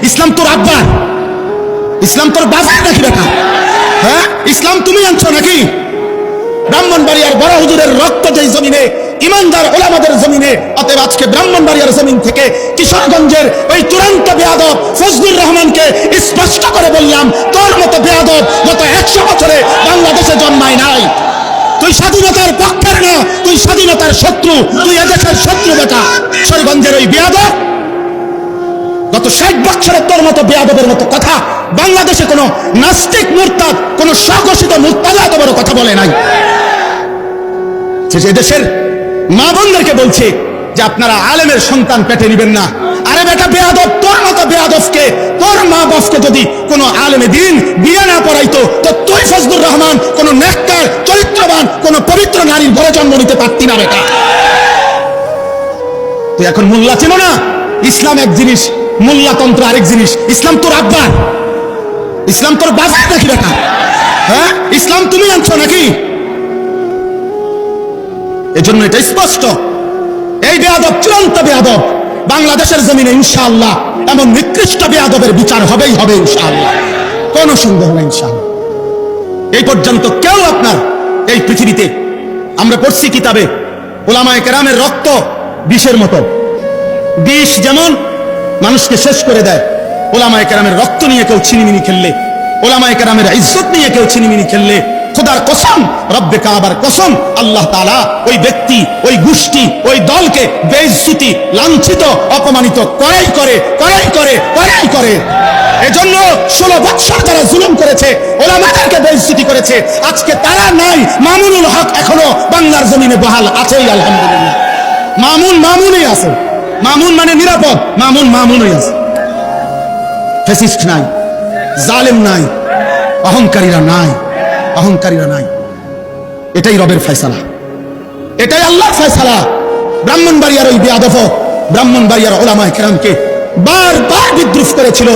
ইসলাম তোর আব্বা, ইসলাম তোর বাবা নাকি বেটা? হ্যাঁ, ইসলাম তুমি আনছো নাকি? ব্রাহ্মণবাড়িয়ার বড় হুজুরের রক্ত যেই জমিনে, ইমানদার ওলামাদের জমিনে, অতএব আজকে ব্রাহ্মণবাড়িয়ার জমিন থেকে কিশোরগঞ্জের ওই চূড়ান্ত বেয়াদব ফজলুর রহমানকে স্পষ্ট করে বললাম, তোর মতো বেয়াদব গত 100 বছরে বাংলাদেশে জন্মায় নাই। তুই স্বাধীনতার পক্ষের না, তুই স্বাধীনতার শত্রু, তুই এদেশের শত্রু বেটা। কিশোরগঞ্জের ওই বেয়াদব গত 60 বছরে তোর মতো বেয়াদবের মতো কথা বাংলাদেশে কোনো নাস্তিক মুরতাদ, কোনো স্বঘোষিত মুরতাদা এত বড় কথা বলে নাই। দেশের মা বোনদেরকে বলছে যে আপনারা আলেমের সন্তান পেটে নিবেন না। আরে বেটা বেয়াদব, তোর মতো বেয়াদবকে, তোর মা বাপকে যদি কোনো আলেমে দিন বিয়ে না পড়াইতো, তো তুই ফজলুর রহমান কোনো নেককার, চরিত্রবান, কোনো পবিত্র নারীর ঘরে জন্ম নিতে পারতি না বেটা। তুই এখন মোল্লা চিনো না? ইসলাম এক জিনিস, মোল্লাতন্ত্র আরেক জিনিস। ইসলাম তোর আব্বা, ইসলাম তোর বাবা নাকি বেটা? হ্যাঁ, ইসলাম তুমি আনছো নাকি? এজন্য এটা স্পষ্ট, এই বেয়াদব চূড়ান্ত বেয়াদব। বাংলাদেশের জমিনে ইনশাআল্লাহ এমন নিকৃষ্ট বেয়াদবের বিচার হবেই হবে ইনশাআল্লাহ, কোনো সন্দেহ নেই ইনশাআল্লাহ। এই পর্যন্ত কেউ আপনার এই পৃথিবীতে, আমরা পড়ছি কিতাবে, উলামায়ে কেরামের রক্ত বিষের মতো, বিষ যেমন মানুষকে শেষ করে দেয়, উলামায়ে কেরামের রক্ত নিয়ে কেউ ছিনিমিনি খেললে, উলামায়ে কেরামের ইজ্জত নিয়ে কেউ ছিনিমিনি খেললে, খোদার কসম, রব্বে কাবার কসম, আল্লাহ তাআলা ওই ব্যক্তি, ওই গোষ্ঠী, ওই দলকে বেইজ্জতি, লাঞ্ছিত, অপমানিত করাই করে। এজন্য 16 বছর যারা জুলুম করেছে, ওলামাদেরকে বেইজ্জতি করেছে, আজকে তারা নাই। মামুনুল হক এখনো বাংলার জমিনে বহাল আছেই আলহামদুলিল্লাহ। মামুনই আছে। মামুন মানে নিরাপদ, মামুনই আছে। ফ্যাসিস্ট নাই, জালেম নাই, অহংকারীরা নাই। এটাই রবের ফয়সালা, এটাই আল্লাহর ফয়সালা। ব্রাহ্মণবাড়িয়ার ওই বেয়াদব, ব্রাহ্মণবাড়িয়ার উলামায়ে কেরামকে বারবার বিদ্রুপ করেছিল।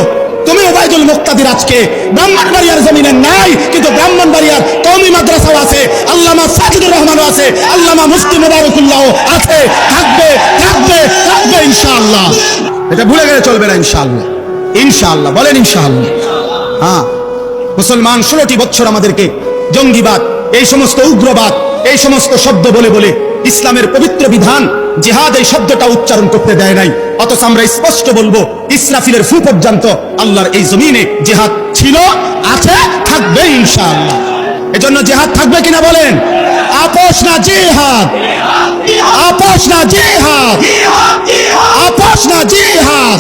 তুমি ওবায়দুল মুক্তাদির আজকে ব্রাহ্মণবাড়িয়ার জমিনে নাই, কিন্তু ব্রাহ্মণবাড়িয়ার কওমি মাদ্রাসাও আছে, আল্লামা সাজিদুর রহমানও আছে, আল্লামা মুফতি মুবারকুল্লাহও আছে, থাকবে ইনশাআল্লাহ। এটা ভুলে গেলে চলবে না ইনশাআল্লাহ। বলেন ইনশাআল্লাহ। হ্যাঁ, মুসলমান 16টি বছর আমাদেরকে জঙ্গিবাদ, এই সমস্ত উগ্রবাদ, এই সমস্ত শব্দ বলে ইসলামের পবিত্র বিধান জিহাদ এই শব্দটা উচ্চারণ করতে দেয় নাই। অথচ আমরা স্পষ্ট বলবো, ইসরাফিলের ফু পর্যন্ত আল্লাহর এই জমিনে জিহাদ ছিল, আছে, থাকবে ইনশাআল্লাহ। এজন্য জিহাদ থাকবে কিনা বলেন? আপোষ না জিহাদ, আপোষ না জিহাদ, আপোষ না জিহাদ।